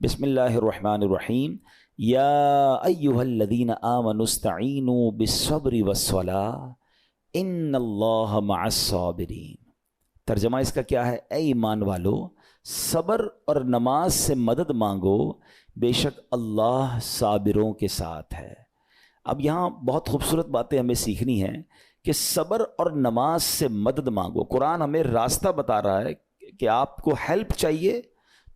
بسم اللہ الرحمن الرحیم یا ایہا الذین آمنوا استعینوا بالصبر والصلاۃ ان اللہ مع الصابرین۔ ترجمہ اس کا کیا ہے؟ اے ایمان والو، صبر اور نماز سے مدد مانگو، بے شک اللہ صابروں کے ساتھ ہے۔ اب یہاں بہت خوبصورت باتیں ہمیں سیکھنی ہیں کہ صبر اور نماز سے مدد مانگو۔ قرآن ہمیں راستہ بتا رہا ہے کہ آپ کو ہیلپ چاہیے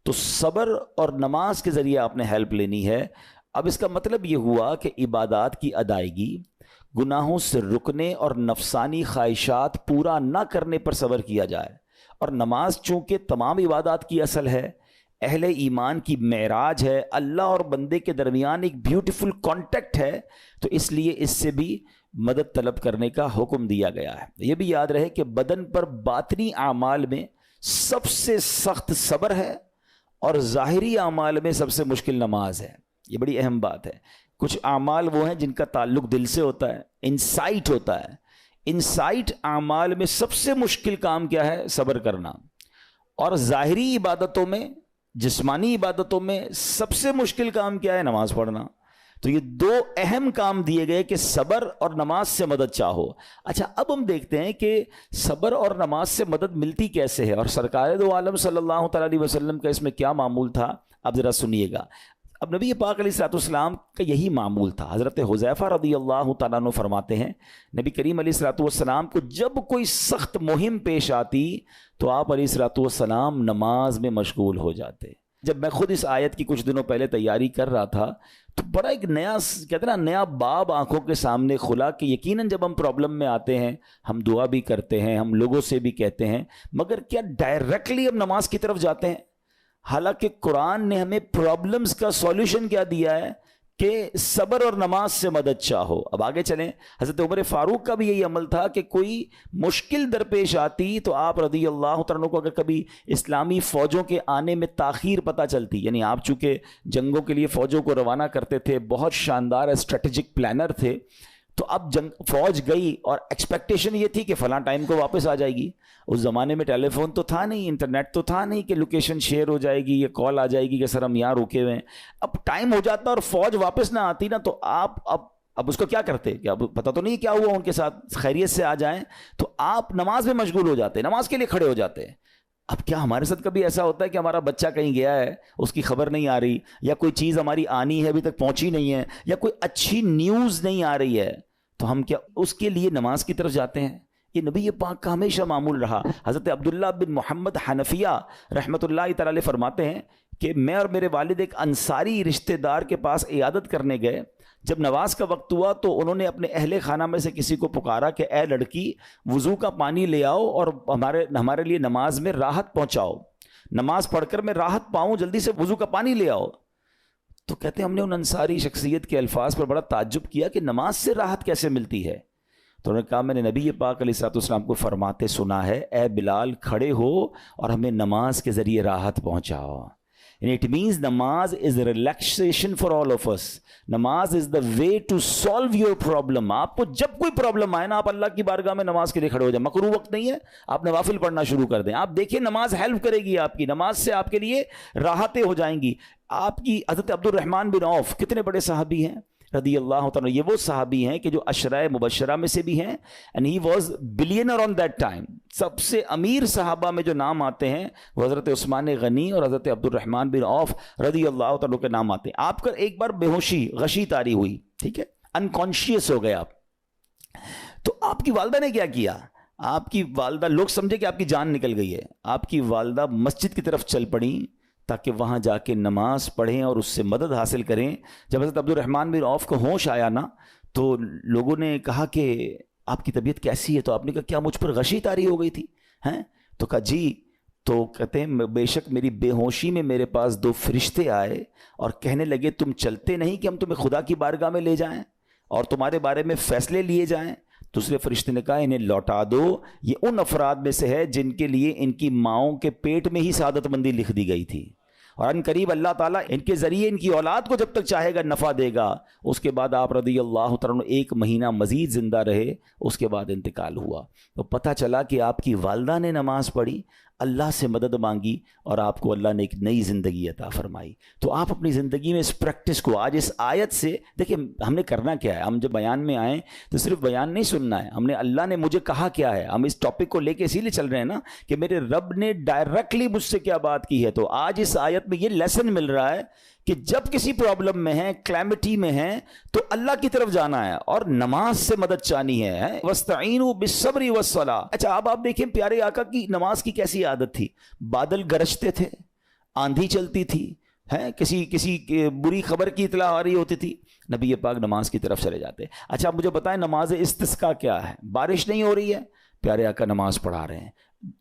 تو صبر اور نماز کے ذریعے آپ نے ہیلپ لینی ہے۔ اب اس کا مطلب یہ ہوا کہ عبادات کی ادائیگی، گناہوں سے رکنے اور نفسانی خواہشات پورا نہ کرنے پر صبر کیا جائے، اور نماز چونکہ تمام عبادات کی اصل ہے، اہل ایمان کی معراج ہے، اللہ اور بندے کے درمیان ایک بیوٹیفل کانٹیکٹ ہے، تو اس لیے اس سے بھی مدد طلب کرنے کا حکم دیا گیا ہے۔ یہ بھی یاد رہے کہ بدن پر باطنی اعمال میں سب سے سخت صبر ہے اور ظاہری اعمال میں سب سے مشکل نماز ہے۔ یہ بڑی اہم بات ہے۔ کچھ اعمال وہ ہیں جن کا تعلق دل سے ہوتا ہے، انسائٹ ہوتا ہے۔ انسائٹ اعمال میں سب سے مشکل کام کیا ہے؟ صبر کرنا۔ اور ظاہری عبادتوں میں، جسمانی عبادتوں میں سب سے مشکل کام کیا ہے؟ نماز پڑھنا۔ تو یہ دو اہم کام دیے گئے کہ صبر اور نماز سے مدد چاہو۔ اچھا، اب ہم دیکھتے ہیں کہ صبر اور نماز سے مدد ملتی کیسے ہے، اور سرکار دو عالم صلی اللہ تعالیٰ علیہ وسلم کا اس میں کیا معمول تھا، اب ذرا سنیے گا۔ اب نبی پاک علیہ الصلوۃ والسلام کا یہی معمول تھا۔ حضرت حذیفہ رضی اللہ تعالیٰ عنہ فرماتے ہیں، نبی کریم علیہ الصلوۃ والسلام کو جب کوئی سخت مہم پیش آتی تو آپ علیہ الصلوۃ والسلام نماز میں مشغول ہو جاتے۔ جب میں خود اس آیت کی کچھ دنوں پہلے تیاری کر رہا تھا تو بڑا ایک نیا، کہتے ہیں نا، نیا باب آنکھوں کے سامنے کھلا کہ یقیناً جب ہم پرابلم میں آتے ہیں ہم دعا بھی کرتے ہیں، ہم لوگوں سے بھی کہتے ہیں، مگر کیا ڈائریکٹلی ہم نماز کی طرف جاتے ہیں؟ حالانکہ قرآن نے ہمیں پرابلمز کا سولوشن کیا دیا ہے کہ صبر اور نماز سے مدد چاہو۔ اب آگے چلیں، حضرت عمر فاروق کا بھی یہی عمل تھا کہ کوئی مشکل درپیش آتی تو آپ رضی اللہ تعالیٰ کو، اگر کبھی اسلامی فوجوں کے آنے میں تاخیر پتہ چلتی، یعنی آپ چونکہ جنگوں کے لیے فوجوں کو روانہ کرتے تھے، بہت شاندار اسٹریٹجک پلانر تھے، تو اب فوج گئی اور ایکسپیکٹیشن یہ تھی کہ فلاں ٹائم کو واپس آ جائے گی۔ اس زمانے میں ٹیلی فون تو تھا نہیں، انٹرنیٹ تو تھا نہیں کہ لوکیشن شیئر ہو جائے گی یا کال آ جائے گی کہ سر ہم یہاں رکے ہوئے ہیں۔ اب ٹائم ہو جاتا اور فوج واپس نہ آتی نا، تو آپ اب اس کو کیا کرتے کہ اب پتہ تو نہیں کیا ہوا ان کے ساتھ، خیریت سے آ جائیں، تو آپ نماز میں مشغول ہو جاتے، نماز کے لیے کھڑے ہو جاتے۔ اب کیا ہمارے ساتھ کبھی ایسا ہوتا ہے کہ ہمارا بچہ کہیں گیا ہے، اس کی خبر نہیں آ رہی، یا کوئی چیز ہماری آنی ہے ابھی تک پہنچی نہیں ہے، یا کوئی اچھی نیوز نہیں آ رہی ہے، تو ہم کیا اس کے لیے نماز کی طرف جاتے ہیں؟ یہ نبی پاک کا ہمیشہ معمول رہا۔ حضرت عبداللہ بن محمد حنفیہ رحمۃ اللہ تعالی علیہ فرماتے ہیں کہ میں اور میرے والد ایک انصاری رشتہ دار کے پاس عیادت کرنے گئے۔ جب نماز کا وقت ہوا تو انہوں نے اپنے اہل خانہ میں سے کسی کو پکارا کہ اے لڑکی، وضو کا پانی لے آؤ اور ہمارے لیے نماز میں راحت پہنچاؤ، نماز پڑھ کر میں راحت پاؤں، جلدی سے وضو کا پانی لے آؤ۔ تو کہتے ہیں ہم نے ان انصاری شخصیت کے الفاظ پر بڑا تعجب کیا کہ نماز سے راحت کیسے ملتی ہے؟ تو انہوں نے کہا میں نے نبی پاک علیہ الصلوۃ والسلام کو فرماتے سنا ہے، اے بلال کھڑے ہو اور ہمیں نماز کے ذریعے راحت پہنچاؤ۔ اٹ مینز نماز is relaxation for all of us. نماز is the way to solve your problem. آپ کو جب کوئی پرابلم آئے نا، آپ اللہ کی بارگاہ میں نماز کے لیے کھڑے ہو جائیں۔ مکروہ وقت نہیں ہے، آپ نوافل پڑھنا شروع کر دیں۔ آپ دیکھیں نماز ہیلپ کرے گی آپ کی، نماز سے آپ کے لیے راحتیں ہو جائیں گی آپ کی۔ حضرت عبد الرحمن بن عوف کتنے بڑے صحابی ہیں رضی اللہ تعالیٰ، یہ وہ صحابی ہیں کہ جو عشرۂ مبشرہ میں سے بھی ہیں، and he was billionaire on that time۔ سب سے امیر صحابہ میں جو نام آتے ہیں وہ حضرت عثمان غنی اور حضرت عبد الرحمن بن عوف رضی اللہ تعالیٰ کے نام آتے ہیں۔ آپ کا ایک بار بے ہوشی، غشی طاری ہوئی، ٹھیک ہے، انکانشیس ہو گئے آپ، تو آپ کی والدہ نے کیا کیا؟ آپ کی والدہ، لوگ سمجھے کہ آپ کی جان نکل گئی ہے، آپ کی والدہ مسجد کی طرف چل پڑیں تاکہ وہاں جا کے نماز پڑھیں اور اس سے مدد حاصل کریں۔ جب حضرت عبد الرحمن بن عوف کو ہوش آیا نا، تو لوگوں نے کہا کہ آپ کی طبیعت کیسی ہے؟ تو آپ نے کہا کیا مجھ پر غشی طاری ہو گئی تھی ہیں؟ تو کہا جی۔ تو کہتے ہیں بے شک میری بے ہوشی میں میرے پاس دو فرشتے آئے اور کہنے لگے تم چلتے نہیں کہ ہم تمہیں خدا کی بارگاہ میں لے جائیں اور تمہارے بارے میں فیصلے لیے جائیں؟ دوسرے فرشتے نے کہا انہیں لوٹا دو، یہ ان افراد میں سے ہے جن کے لیے ان کی ماؤں کے پیٹ میں ہی سعادت مندی لکھ دی گئی تھی، اور ان قریب اللہ تعالیٰ ان کے ذریعے ان کی اولاد کو جب تک چاہے گا نفع دے گا۔ اس کے بعد آپ رضی اللہ تعالیٰ ایک مہینہ مزید زندہ رہے، اس کے بعد انتقال ہوا۔ تو پتہ چلا کہ آپ کی والدہ نے نماز پڑھی، اللہ سے مدد مانگی اور آپ کو اللہ نے ایک نئی زندگی عطا فرمائی. تو آپ اپنی زندگی میں اس پریکٹس کو آج اس آیت سے دیکھیں. ہم نے کرنا کیا ہے؟ ہم جب بیان میں آئیں تو صرف بیان نہیں سننا ہے. ہم نے اللہ نے مجھے کہا کیا ہے. ہم اس ٹاپک کو لے کے اسی لیے چل رہے ہیں نا کہ میرے رب نے ڈائریکٹلی مجھ سے کیا بات کی ہے. تو آج اس آیت میں یہ لیسن مل رہا ہے کہ جب کسی پرابلم میں ہیں، کلیمٹی میں ہیں، تو اللہ کی طرف جانا ہے اور نماز سے مدد چاہنی ہے. وَاسْتَعِينُوا بِالصَّبْرِ وَالصَّلَاةِ. اچھا اب آپ دیکھیں پیارے آقا کی نماز کی کیسی عادت تھی. بادل گرجتے تھے، آندھی چلتی تھی، کسی بری خبر کی اطلاع آ رہی ہوتی تھی، نبی پاک نماز کی طرف چلے جاتے. اچھا آپ مجھے بتائیں نماز استسقاء کیا ہے؟ بارش نہیں ہو رہی ہے، پیارے آقا نماز پڑھا رہے ہیں.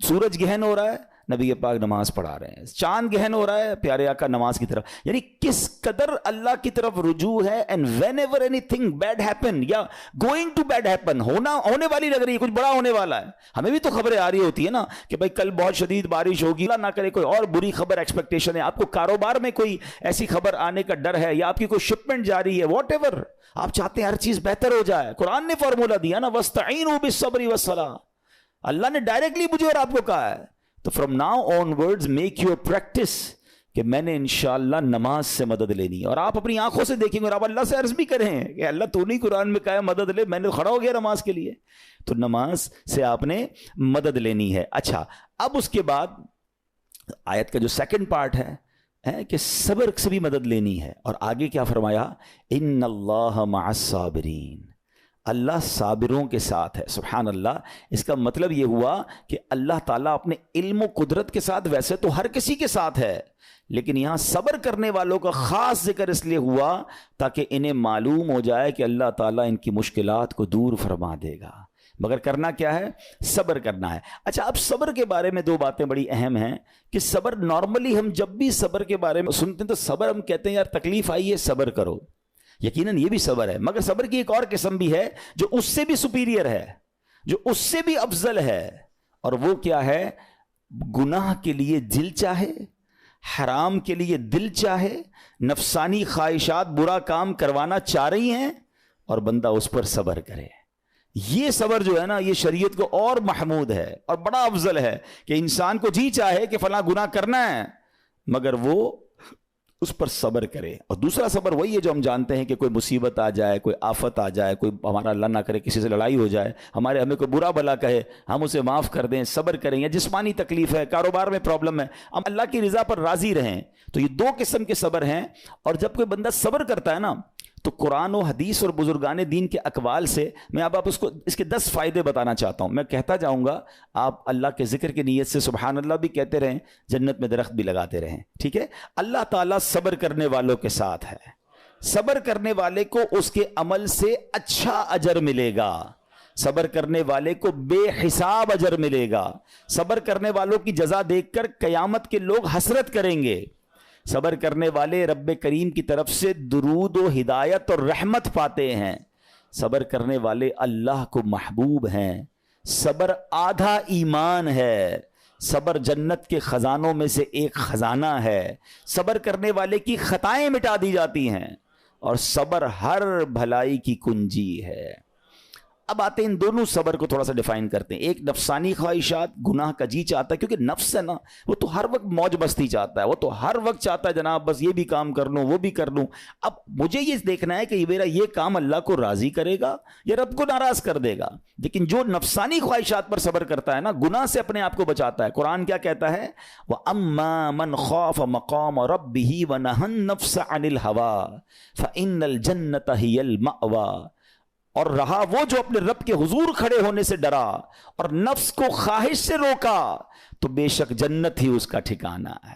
سورج گہن ہو رہا ہے، نبی پاک نماز پڑھا رہے ہیں. چاند گہن ہو رہا ہے، پیارے آقا نماز کی طرف. یعنی کس قدر اللہ کی طرف رجوع ہے. And whenever anything bad happen یا گوئنگ ٹو بیڈ ہیپن، ہونے والی لگ رہی ہے، کچھ بڑا ہونے والا ہے. ہمیں بھی تو خبریں آ رہی ہوتی ہے نا کہ بھائی کل بہت شدید بارش ہوگی، اللہ نہ کرے کوئی اور بری خبر ایکسپیکٹیشن ہے. آپ کو کاروبار میں کوئی ایسی خبر آنے کا ڈر ہے، یا آپ کی کوئی شپمنٹ جاری ہے، واٹ ایور آپ چاہتے ہیں ہر چیز بہتر ہو جائے. قرآن نے فارمولا دیا نا، وَاسْتَعِينُوا بِالصَّبْرِ وَالصَّلَاةِ. اللہ نے ڈائریکٹلی مجھے اور آپ کو کہا ہے. تو from now on words make your practice کہ میں نے انشاءاللہ نماز سے مدد لینی ہے. اور آپ اپنی آنکھوں سے دیکھیں گے اور آپ اللہ سے عرض بھی کریں کہ اللہ تو نہیں قرآن میں کہا ہے مدد لے، میں نے کھڑا ہو گیا نماز کے لیے. تو نماز سے آپ نے مدد لینی ہے. اچھا اب اس کے بعد آیت کا جو سیکنڈ پارٹ ہے کہ صبر سے بھی مدد لینی ہے. اور آگے کیا فرمایا؟ ان اللہ مع الصابرین. اللہ صابروں کے ساتھ ہے. سبحان اللہ. اس کا مطلب یہ ہوا کہ اللہ تعالیٰ اپنے علم و قدرت کے ساتھ ویسے تو ہر کسی کے ساتھ ہے، لیکن یہاں صبر کرنے والوں کا خاص ذکر اس لیے ہوا تاکہ انہیں معلوم ہو جائے کہ اللہ تعالیٰ ان کی مشکلات کو دور فرما دے گا. مگر کرنا کیا ہے؟ صبر کرنا ہے. اچھا اب صبر کے بارے میں دو باتیں بڑی اہم ہیں کہ صبر نارملی ہم جب بھی صبر کے بارے میں سنتے ہیں تو صبر ہم کہتے ہیں یار تکلیف آئی ہے صبر کرو. یقیناً یہ بھی صبر ہے، مگر صبر کی ایک اور قسم بھی ہے جو اس سے بھی سپیریئر ہے، جو اس سے بھی افضل ہے. اور وہ کیا ہے؟ گناہ کے لیے دل چاہے، حرام کے لیے دل چاہے، نفسانی خواہشات برا کام کروانا چاہ رہی ہیں اور بندہ اس پر صبر کرے. یہ صبر جو ہے نا یہ شریعت کو اور محمود ہے اور بڑا افضل ہے کہ انسان کو جی چاہے کہ فلاں گناہ کرنا ہے مگر وہ اس پر صبر کرے. اور دوسرا صبر وہی ہے جو ہم جانتے ہیں کہ کوئی مصیبت آ جائے، کوئی آفت آ جائے، کوئی ہمارا اللہ نہ کرے کسی سے لڑائی ہو جائے، ہمیں کوئی برا بلا کہے، ہم اسے معاف کر دیں، صبر کریں. یا جسمانی تکلیف ہے، کاروبار میں پرابلم ہے، ہم اللہ کی رضا پر راضی رہیں. تو یہ دو قسم کے صبر ہیں. اور جب کوئی بندہ صبر کرتا ہے نا تو قرآن و حدیث اور بزرگان دین کے اقوال سے میں اب اس کو اس کے 10 فائدے بتانا چاہتا ہوں. میں کہتا جاؤں گا، آپ اللہ کے ذکر کی نیت سے سبحان اللہ بھی کہتے رہیں، جنت میں درخت بھی لگاتے رہیں. ٹھیک ہے؟ اللہ تعالیٰ صبر کرنے والوں کے ساتھ ہے. صبر کرنے والے کو اس کے عمل سے اچھا اجر ملے گا. صبر کرنے والے کو بے حساب اجر ملے گا. صبر کرنے والوں کی جزا دیکھ کر قیامت کے لوگ حسرت کریں گے. صبر کرنے والے رب کریم کی طرف سے درود و ہدایت اور رحمت پاتے ہیں. صبر کرنے والے اللہ کو محبوب ہیں. صبر آدھا ایمان ہے. صبر جنت کے خزانوں میں سے ایک خزانہ ہے. صبر کرنے والے کی خطائیں مٹا دی جاتی ہیں اور صبر ہر بھلائی کی کنجی ہے. اب آتے ہیں ان دونوں صبر کو تھوڑا سا ڈیفائن کرتے ہیں. ایک نفسانی خواہشات، گناہ کا جی چاہتا ہے، کیونکہ نفس ہے نا وہ تو ہر وقت موج مستی چاہتا ہے، وہ تو ہر وقت چاہتا ہے جناب بس یہ بھی کام کر لوں وہ بھی کر لوں. اب مجھے یہ دیکھنا ہے کہ میرا یہ کام اللہ کو راضی کرے گا یا رب کو ناراض کر دے گا. لیکن جو نفسانی خواہشات پر صبر کرتا ہے نا، گناہ سے اپنے آپ کو بچاتا ہے. قرآن کیا کہتا ہے؟ وَأَمَّا مَنْ خَافَ مَقَامَ رَبِّهِ وَنَهَى النَّفْسَ عَنِ الْهَوَىٰ فَإِنَّ الْجَنَّةَ هِيَ الْمَأْوَىٰ. اور رہا وہ جو اپنے رب کے حضور کھڑے ہونے سے ڈرا اور نفس کو خواہش سے روکا تو بے شک جنت ہی اس کا ٹھکانہ ہے.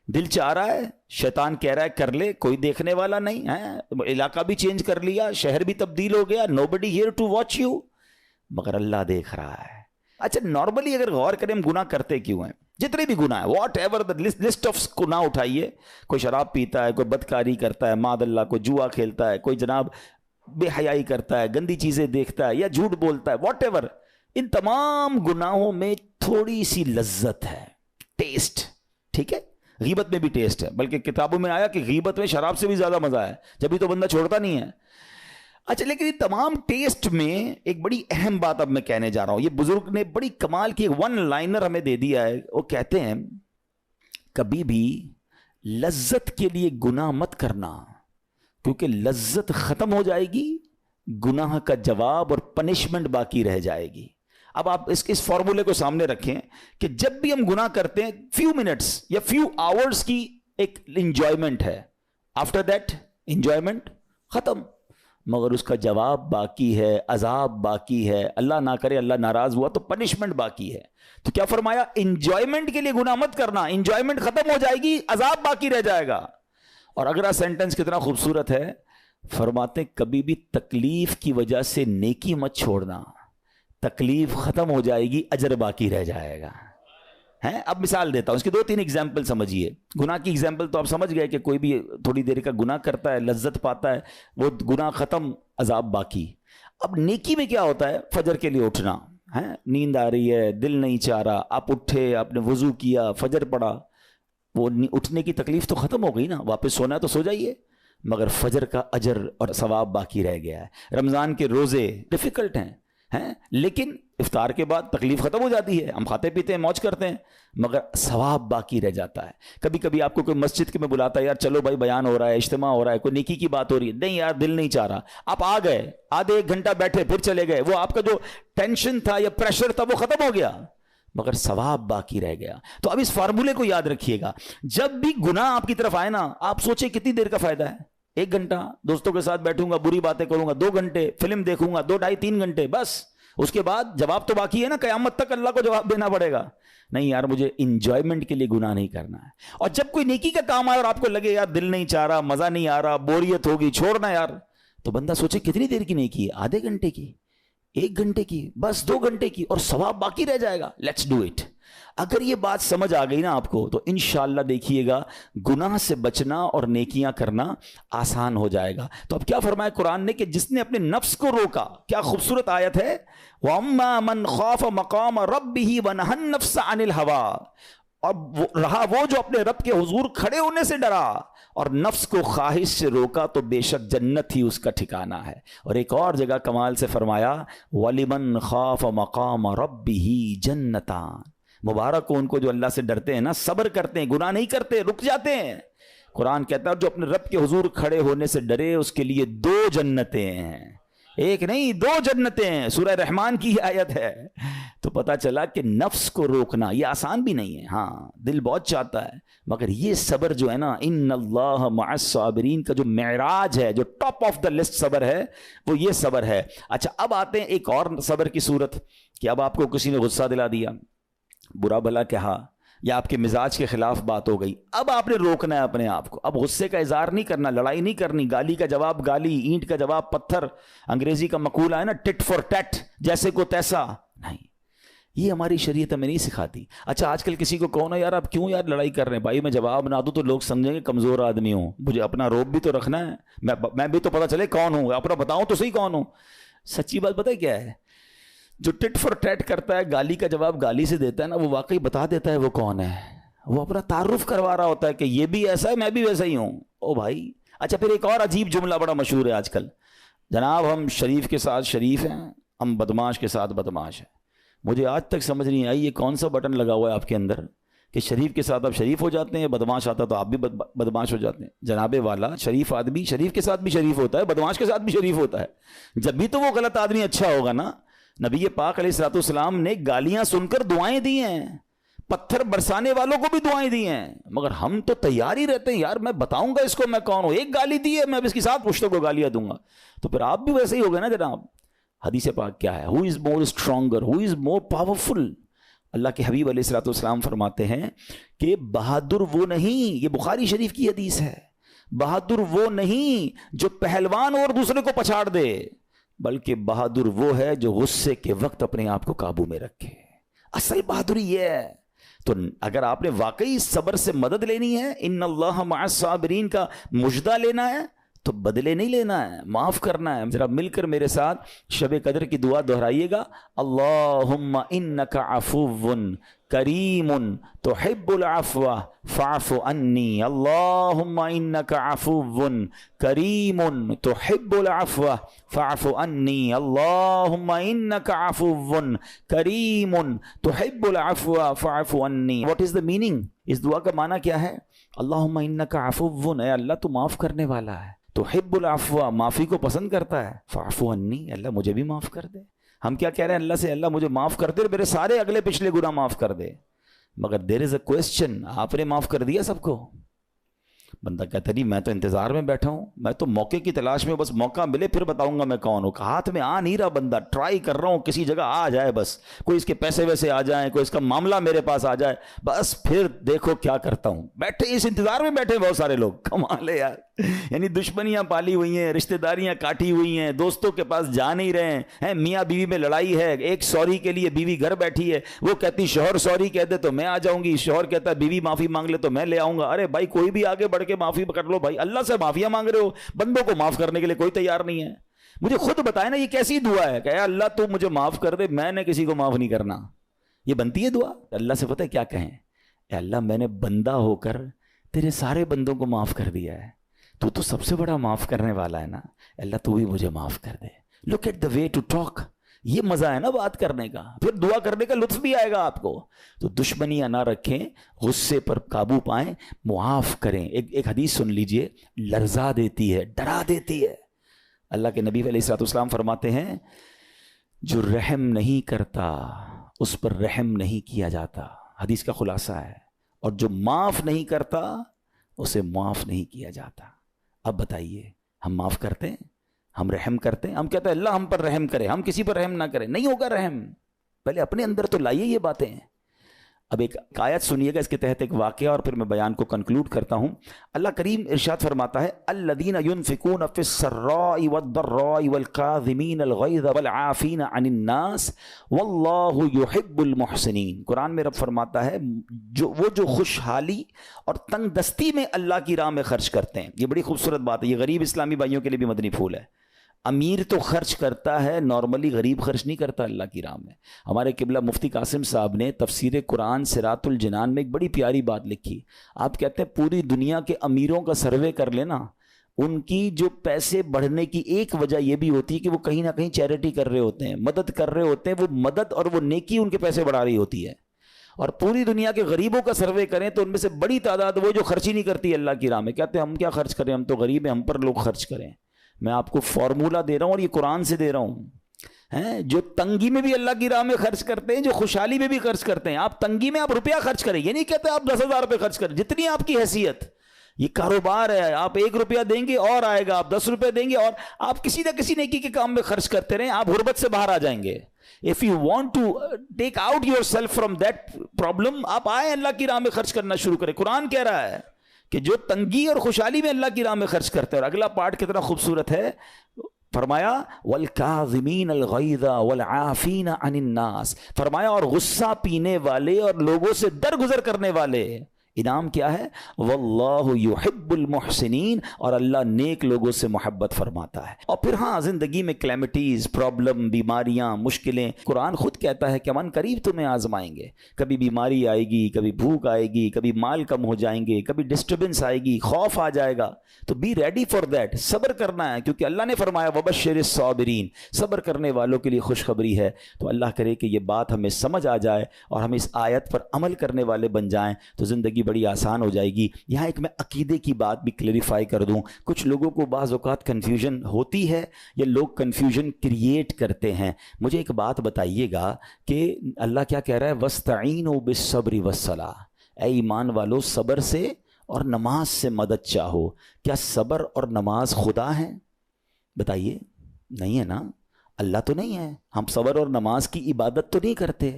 دل چاہ رہا ہے، شیطان کہہ رہا ہے کر لے، کوئی دیکھنے والا نہیں ہے، علاقہ بھی چینج کر لیا، شہر بھی تبدیل ہو گیا، nobody here to watch you، مگر اللہ دیکھ رہا ہے. اچھا نارملی اگر غور کریں ہم گناہ کرتے کیوں ہیں؟ جتنے بھی گناہ ہیں، what ever the list of گناہ اٹھائیے. کوئی شراب پیتا ہے، کوئی بدکاری کرتا ہے، معاذ اللہ، کوئی جوا کھیلتا ہے، کوئی جناب بے حیائی کرتا ہے، گندی چیزیں دیکھتا ہے یا جھوٹ بولتا ہے، واٹ ایور. ان تمام گناہوں میں تھوڑی سی لذت ہے، ٹیسٹ. ٹھیک ہے؟ غیبت میں بھی ٹیسٹ ہے، بلکہ کتابوں میں آیا کہ غیبت میں شراب سے بھی زیادہ مزہ ہے، جبھی تو بندہ چھوڑتا نہیں ہے. اچھا لیکن یہ تمام ٹیسٹ میں ایک بڑی اہم بات اب میں کہنے جا رہا ہوں. یہ بزرگ نے بڑی کمال کی ون لائنر ہمیں دے دیا ہے. وہ کہتے ہیں کبھی بھی لذت کے لیے گناہ مت کرنا, کیونکہ لذت ختم ہو جائے گی, گناہ کا جواب اور پنشمنٹ باقی رہ جائے گی. اب آپ اس فارمولے کو سامنے رکھیں کہ جب بھی ہم گناہ کرتے ہیں فیو منٹس یا فیو آورز کی ایک انجوائمنٹ ہے, آفٹر دیٹ انجوائمنٹ ختم, مگر اس کا جواب باقی ہے, عذاب باقی ہے, اللہ نہ کرے اللہ ناراض ہوا تو پنشمنٹ باقی ہے. تو کیا فرمایا, انجوائمنٹ کے لیے گناہ مت کرنا, انجوائمنٹ ختم ہو جائے گی, عذاب باقی رہ جائے گا. اور اگلا سینٹنس کتنا خوبصورت ہے, فرماتے کبھی بھی تکلیف کی وجہ سے نیکی مت چھوڑنا, تکلیف ختم ہو جائے گی, اجر باقی رہ جائے گا. اب مثال دیتا ہوں, اس کی 2-3 ایگزامپل سمجھیے. گناہ کی ایگزامپل تو آپ سمجھ گئے کہ کوئی بھی تھوڑی دیر کا گناہ کرتا ہے, لذت پاتا ہے, وہ گناہ ختم, عذاب باقی. اب نیکی میں کیا ہوتا ہے, فجر کے لیے اٹھنا ہے, نیند آ رہی ہے, دل نہیں چاہ رہا, آپ اٹھے, آپ نے وضو کیا, فجر پڑھا, وہ اٹھنے کی تکلیف تو ختم ہو گئی نا, واپس سونا ہے تو سو جائیے, مگر فجر کا اجر اور ثواب باقی رہ گیا ہے. رمضان کے روزے ڈیفیکلٹ ہیں, لیکن افطار کے بعد تکلیف ختم ہو جاتی ہے, ہم کھاتے پیتے ہیں, موج کرتے ہیں, مگر ثواب باقی رہ جاتا ہے. کبھی کبھی آپ کو کوئی مسجد کے میں بلاتا ہے, یار چلو بھائی بیان ہو رہا ہے, اجتماع ہو رہا ہے, کوئی نیکی کی بات ہو رہی ہے, نہیں یار دل نہیں چاہ رہا, آپ آ گئے, آدھے 1 گھنٹہ بیٹھے, پھر چلے گئے, وہ آپ کا جو ٹینشن تھا یا پریشر تھا وہ ختم ہو گیا, مگر ثواب باقی رہ گیا. تو اب اس فارمولے کو یاد رکھیے گا, جب بھی گناہ آپ کی طرف آئے نا, آپ سوچیں کتنی دیر کا فائدہ ہے. 1 گھنٹہ دوستوں کے ساتھ بیٹھوں گا, بری باتیں کروں گا, 2 گھنٹے فلم دیکھوں گا, 2 ڈھائی 3 گھنٹے, بس اس کے بعد جواب تو باقی ہے نا, قیامت تک اللہ کو جواب دینا پڑے گا. نہیں یار مجھے انجوائمنٹ کے لیے گناہ نہیں کرنا ہے. اور جب کوئی نیکی کا کام آئے اور آپ کو لگے یار دل نہیں چاہ رہا, مزہ نہیں آ رہا, بوریت ہوگی, چھوڑنا یار, تو بندہ سوچے کتنی دیر کی نیکی ہے, آدھے گھنٹے کی, 1 گھنٹے کی, بس 2 گھنٹے کی, اور ثواب باقی رہ جائے گا. Let's do it. اگر یہ بات سمجھ آ گئی نا آپ کو, تو انشاءاللہ دیکھیے گا گناہ سے بچنا اور نیکیاں کرنا آسان ہو جائے گا. تو اب کیا فرمایا قرآن نے کہ جس نے اپنے نفس کو روکا, کیا خوبصورت آیت ہے, وَأَمَّا مَنْ خَافَ مَقَامَ رَبِّهِ وَنَهَى النَّفْسَ عَنِ الْهَوَىٰ, اور رہا وہ جو اپنے رب کے حضور کھڑے ہونے سے ڈرا اور نفس کو خواہش سے روکا, تو بے شک جنت ہی اس کا ٹھکانہ ہے. اور ایک اور جگہ کمال سے فرمایا وَلِمَنْ خَافَ مَقَامَ رَبِّهِ جَنَّتَانِ, مبارک ہو ان کو جو اللہ سے ڈرتے ہیں نا, صبر کرتے ہیں, گناہ نہیں کرتے, رک جاتے ہیں. قرآن کہتا ہے جو اپنے رب کے حضور کھڑے ہونے سے ڈرے اس کے لیے 2 جنتیں ہیں, 1 نہیں 2 جنتیں ہیں. سورہ رحمان کی آیت ہے. تو پتا چلا کہ نفس کو روکنا یہ آسان بھی نہیں ہے. ہاں دل بہت چاہتا ہے, مگر یہ صبر جو ہے نا, ان اللہ مع الصابرین کا جو معراج ہے, جو ٹاپ آف دا لسٹ صبر ہے, وہ یہ صبر ہے. اچھا اب آتے ہیں ایک اور صبر کی صورت, کہ اب آپ کو کسی نے غصہ دلا دیا, برا بھلا کہا, یا آپ کے مزاج کے خلاف بات ہو گئی, اب آپ نے روکنا ہے اپنے آپ کو. اب غصے کا اظہار نہیں کرنا, لڑائی نہیں کرنی, گالی کا جواب گالی, اینٹ کا جواب پتھر, انگریزی کا مقولہ ہے نا ٹٹ فور ٹیٹ, جیسے کو تیسا نہیں, یہ ہماری شریعت ہمیں نہیں سکھاتی. اچھا آج کل کسی کو کہو نا یار آپ کیوں یار لڑائی کر رہے ہیں, بھائی میں جواب نہ دوں تو لوگ سمجھیں گے کمزور آدمی ہوں, مجھے اپنا روب بھی تو رکھنا ہے, میں بھی تو پتہ چلے کون ہوں, اپنا بتاؤں تو صحیح کون ہوں. سچی بات پتہ ہے کیا ہے, جو ٹٹ فور ٹیٹ کرتا ہے, گالی کا جواب گالی سے دیتا ہے نا, وہ واقعی بتا دیتا ہے وہ کون ہے, وہ اپنا تعارف کروا رہا ہوتا ہے کہ یہ بھی ایسا ہے, میں بھی ویسا ہی ہوں. او بھائی. اچھا پھر ایک اور عجیب جملہ بڑا مشہور ہے آج کل, جناب ہم شریف کے ساتھ شریف ہیں, ہم بدماش کے ساتھ بدماش ہیں. مجھے آج تک سمجھ نہیں آئی یہ کون سا بٹن لگا ہوا ہے آپ کے اندر کہ شریف کے ساتھ آپ شریف ہو جاتے ہیں, بدماش آتا تو آپ بھی بدماش ہو جاتے ہیں. جناب والا, شریف آدمی شریف کے ساتھ بھی شریف ہوتا ہے, بدماش کے ساتھ بھی شریف ہوتا ہے. جب بھی تو وہ غلط آدمی اچھا ہوگا نا. نبی پاک علیہ الصلوۃ والسلام نے گالیاں سن کر دعائیں دی ہیں, پتھر برسانے والوں کو بھی دعائیں دی ہیں, مگر ہم تو تیار ہی رہتے ہیں یار میں بتاؤں گا اس کو میں کون ہوں, ایک گالی دی ہے میں اب اس کے ساتھ پشتوں کو گالیاں دوں گا. تو پھر آپ بھی ویسے ہی ہو گئے نا جناب. حدیث پاک کیا ہے, ہو از مور اسٹرانگر, ہو از مور پاورفل. اللہ کے حبیب علیہ الصلوۃ والسلام فرماتے ہیں کہ بہادر وہ نہیں, یہ بخاری شریف کی حدیث ہے, بہادر وہ نہیں جو پہلوان اور دوسرے کو پچھاڑ دے, بلکہ بہادر وہ ہے جو غصے کے وقت اپنے آپ کو قابو میں رکھے. اصل بہادری یہ ہے. تو اگر آپ نے واقعی صبر سے مدد لینی ہے, ان اللہ مع الصابرین کا مجدہ لینا ہے, تو بدلے نہیں لینا ہے، معاف کرنا ہے۔ ذرا مل کر میرے ساتھ شب قدر کی دعا دہرائیے گا، اللہم انک عفو کریم تحب العفو فاعف عنی، اللہم انک عفو کریم تحب العفو فاعف عنی، اللہم انک عفو کریم تحب العفو فاعف عنی۔ What is the meaning? اس دعا کا معنی کیا ہے؟ اللہم انک عفو، اے اللہ تو معاف کرنے والا ہے، تحب العفو معافی کو پسند کرتا ہے، فاعف عنی اللہ مجھے بھی معاف کر دے۔ ہم کیا کہہ رہے ہیں اللہ سے؟ اللہ مجھے معاف کر دے، میرے سارے اگلے پچھلے گناہ معاف کر دے۔ مگر دیر از اے کوسچن، آپ نے معاف کر دیا سب کو؟ بندہ کہتا نہیں میں تو انتظار میں بیٹھا ہوں، میں تو موقع کی تلاش میں، بس موقع ملے پھر بتاؤں گا میں کون ہوں۔ ہاتھ میں آ نہیں رہا بندہ، ٹرائی کر رہا ہوں کسی جگہ آ جائے، بس کوئی اس کے پیسے ویسے آ جائیں، کوئی اس کا معاملہ میرے پاس آ جائے، بس پھر دیکھو کیا کرتا ہوں۔ بیٹھے اس انتظار میں بیٹھے بہت سارے لوگ، کمال ہے یار۔ یعنی دشمنیاں پالی ہوئی ہیں، رشتہ داریاں کاٹی ہوئی ہیں، دوستوں کے پاس جا نہیں رہے ہیں، میاں بیوی میں لڑائی ہے، ایک سوری کے لیے بیوی گھر بیٹھی ہے، وہ کہتی شوہر سوری کہہ دے تو میں آ جاؤں گی، شوہر کہتا ہے بیوی معافی مانگ لے تو میں لے آؤں گا۔ ارے بھائی کوئی بھی آگے بڑھ کے معافی کر لو بھائی، اللہ سے معافیاں مانگ رہے ہو، بندوں کو معاف کرنے کے لیے کوئی تیار نہیں ہے۔ مجھے خود بتائیں نا یہ کیسی دعا ہے کہ اے اللہ تو مجھے معاف کر دے، میں نے کسی کو معاف نہیں کرنا؟ یہ بنتی ہے دعا؟ اللہ سے پتہ ہے کیا کہیں؟ اے اللہ میں نے بندہ ہو کر تیرے سارے بندوں کو معاف کر دیا ہے، تو سب سے بڑا معاف کرنے والا ہے نا، اللہ تو بھی مجھے معاف کر دے۔ Look at the way to talk, یہ مزہ ہے نا بات کرنے کا، پھر دعا کرنے کا لطف بھی آئے گا آپ کو۔ تو دشمنیاں نہ رکھیں، غصے پر قابو پائیں، معاف کریں۔ ایک حدیث سن لیجئے، لرزا دیتی ہے، ڈرا دیتی ہے۔ اللہ کے نبی علیہ الصلوۃ والسلام فرماتے ہیں جو رحم نہیں کرتا اس پر رحم نہیں کیا جاتا، حدیث کا خلاصہ ہے، اور جو معاف نہیں کرتا اسے معاف نہیں کیا جاتا۔ اب بتائیے ہم معاف کرتے ہیں؟ ہم رحم کرتے ہیں؟ ہم کہتے ہیں اللہ ہم پر رحم کرے، ہم کسی پر رحم نہ کریں۔ نہیں ہوگا رحم، پہلے اپنے اندر تو لائیے یہ باتیں۔ اب ایک آیت سنیے گا، اس کے تحت ایک واقعہ، اور پھر میں بیان کو کنکلوڈ کرتا ہوں۔ اللہ کریم ارشاد فرماتا ہے الذین ينفقون فی السراء والضراء والکاظمین الغیظ والعافین عن الناس واللہ یحب المحسنین۔ قرآن میں رب فرماتا ہے جو خوشحالی اور تنگ دستی میں اللہ کی راہ میں خرچ کرتے ہیں۔ یہ بڑی خوبصورت بات ہے، یہ غریب اسلامی بھائیوں کے لیے بھی مدنی پھول ہے۔ امیر تو خرچ کرتا ہے، نارملی غریب خرچ نہیں کرتا اللہ کی راہ میں۔ ہمارے قبلہ مفتی قاسم صاحب نے تفسیر قرآن صراط الجنان میں ایک بڑی پیاری بات لکھی۔ آپ کہتے ہیں پوری دنیا کے امیروں کا سروے کر لینا، ان کی جو پیسے بڑھنے کی ایک وجہ یہ بھی ہوتی ہے کہ وہ کہیں نہ کہیں چیریٹی کر رہے ہوتے ہیں، مدد کر رہے ہوتے ہیں، وہ مدد اور وہ نیکی ان کے پیسے بڑھا رہی ہوتی ہے۔ اور پوری دنیا کے غریبوں کا سروے کریں تو ان میں سے بڑی تعداد وہ جو خرچ ہی نہیں کرتی اللہ کی راہ میں۔ کہتے ہیں ہم کیا خرچ کریں، ہم تو غریب ہیں، ہم پر لوگ خرچ کریں۔ میں آپ کو فارمولہ دے رہا ہوں اور یہ قرآن سے دے رہا ہوں، جو تنگی میں بھی اللہ کی راہ میں خرچ کرتے ہیں، جو خوشحالی میں بھی خرچ کرتے ہیں۔ آپ تنگی میں آپ روپیہ خرچ کریں، یہ نہیں کہتے آپ 10,000 روپے خرچ کریں، جتنی آپ کی حیثیت۔ یہ کاروبار ہے، آپ 1 روپیہ دیں گے اور آئے گا، آپ 10 روپے دیں گے، اور آپ کسی نہ کسی نیکی کے کام میں خرچ کرتے رہیں، آپ غربت سے باہر آ جائیں گے۔ If you want to take out yourself from that problem، آپ آئیں اللہ کی راہ میں خرچ کرنا شروع کریں۔ قرآن کہہ رہا ہے کہ جو تنگی اور خوشحالی میں اللہ کی راہ میں خرچ کرتے ہیں۔ اور اگلا پارٹ کتنا خوبصورت ہے، فرمایا والکاظمین الغیظ والعافین عن الناس، فرمایا اور غصہ پینے والے اور لوگوں سے درگزر کرنے والے۔ انعام کیا ہے؟ واللہ یحب المحسنین، اور اللہ نیک لوگوں سے محبت فرماتا ہے۔ اور پھر ہاں زندگی میں کلیمٹیز، پرابلم، بیماریاں، مشکلیں، قرآن خود کہتا ہے کہ من قریب تمہیں آزمائیں گے، کبھی بیماری آئے گی، کبھی بھوک آئے گی، کبھی مال کم ہو جائیں گے، کبھی ڈسٹربنس آئے گی، خوف آ جائے گا، تو بی ریڈی فار دیٹ، صبر کرنا ہے، کیونکہ اللہ نے فرمایا وبشر الصابرین، صبر کرنے والوں کے لیے خوشخبری ہے۔ تو اللہ کرے کہ یہ بات ہمیں سمجھ آ جائے اور ہم اس آیت پر عمل کرنے والے بن جائیں تو زندگی بڑی آسان ہو جائے گی۔ یہاں ایک میں عقیدے کی بات بھی کلیریفائی کر دوں، کچھ لوگوں کو بعض اوقات کنفیوژن ہوتی ہے یا لوگ کنفیوژن کریٹ کرتے ہیں۔ مجھے ایک بات بتائیے گا کہ اللہ کیا کہہ رہا ہے؟ وَاسْتَعِينُوا بِالصَّبْرِ وَالصَّلَاةِ، اے ایمان والو صبر سے اور نماز سے مدد چاہو۔ کیا صبر اور نماز خدا ہیں؟ بتائیے، نہیں ہے نا، اللہ تو نہیں ہے، ہم صبر اور نماز کی عبادت تو نہیں کرتے۔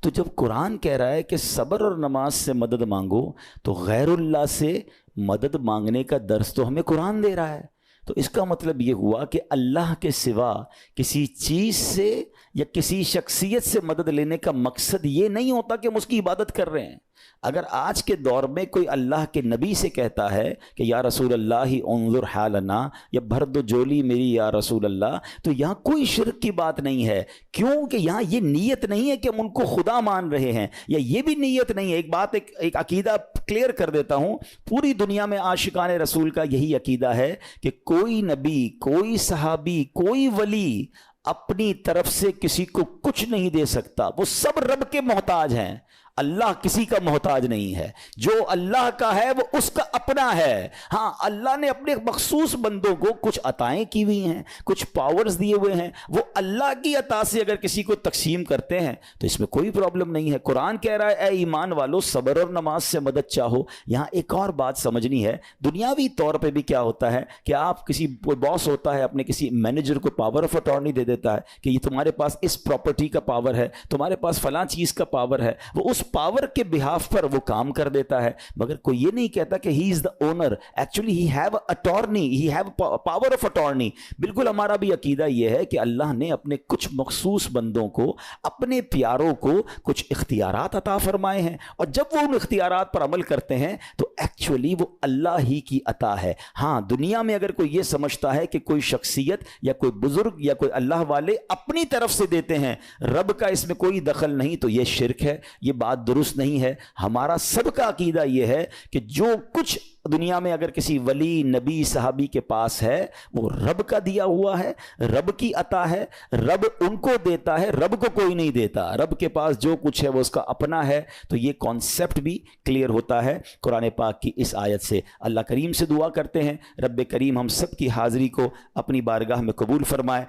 تو جب قرآن کہہ رہا ہے کہ صبر اور نماز سے مدد مانگو، تو غیر اللہ سے مدد مانگنے کا درس تو ہمیں قرآن دے رہا ہے۔ تو اس کا مطلب یہ ہوا کہ اللہ کے سوا کسی چیز سے یا کسی شخصیت سے مدد لینے کا مقصد یہ نہیں ہوتا کہ ہم اس کی عبادت کر رہے ہیں۔ اگر آج کے دور میں کوئی اللہ کے نبی سے کہتا ہے کہ یا رسول اللہ انظر حالنا، یا بھر دو جولی میری یا رسول اللہ، تو یہاں کوئی شرک کی بات نہیں ہے، کیونکہ یہاں یہ نیت نہیں ہے کہ ہم ان کو خدا مان رہے ہیں، یا یہ بھی نیت نہیں ہے۔ ایک عقیدہ کلیئر کر دیتا ہوں، پوری دنیا میں عاشقان رسول کا یہی عقیدہ ہے کہ کوئی نبی، کوئی صحابی، کوئی ولی اپنی طرف سے کسی کو کچھ نہیں دے سکتا، وہ سب رب کے محتاج ہیں۔ اللہ کسی کا محتاج نہیں ہے، جو اللہ کا ہے وہ اس کا اپنا ہے۔ ہاں، اللہ نے اپنے مخصوص بندوں کو کچھ عطائیں کی ہوئی ہیں، کچھ پاورز دیے ہوئے ہیں، وہ اللہ کی عطا سے اگر کسی کو تقسیم کرتے ہیں تو اس میں کوئی پرابلم نہیں ہے۔ قرآن کہہ رہا ہے اے ایمان والو صبر اور نماز سے مدد چاہو۔ یہاں ایک اور بات سمجھنی ہے، دنیاوی طور پہ بھی کیا ہوتا ہے کہ آپ کوئی باس ہوتا ہے، اپنے کسی مینیجر کو پاور آف اٹارنی دے دیتا ہے کہ یہ تمہارے پاس اس پراپرٹی کا پاور ہے، تمہارے پاس فلاں چیز کا پاور ہے، وہ اس پاور کے بہاف پر وہ کام کر دیتا ہے، مگر کوئی یہ نہیں کہتا کہ he is the owner, actually he have attorney, he have power of attorney. بالکل ہمارا بھی عقیدہ یہ ہے کہ اللہ نے اپنے کچھ مخصوص بندوں کو، اپنے پیاروں کو کچھ اختیارات عطا فرمائے ہیں، اور جب وہ ان اختیارات پر عمل کرتے ہیں تو ایکچولی وہ اللہ ہی کی عطا ہے۔ ہاں، دنیا میں اگر کوئی یہ سمجھتا ہے کہ کوئی شخصیت یا کوئی بزرگ یا کوئی اللہ والے اپنی طرف سے دیتے ہیں، رب کا اس میں کوئی دخل نہیں، تو یہ شرک ہے، یہ بات درست نہیں ہے۔ ہمارا سب کا عقیدہ یہ ہے کہ جو کچھ دنیا میں اگر کسی ولی، نبی، صحابی کے پاس ہے وہ رب کا دیا ہوا ہے، رب کی عطا ہے، رب ان کو دیتا ہے، رب کو کوئی نہیں دیتا، رب کے پاس جو کچھ ہے وہ اس کا اپنا ہے۔ تو یہ کانسیپٹ بھی کلیئر ہوتا ہے قرآن پاک کی اس آیت سے۔ اللہ کریم سے دعا کرتے ہیں رب کریم ہم سب کی حاضری کو اپنی بارگاہ میں قبول فرمائے۔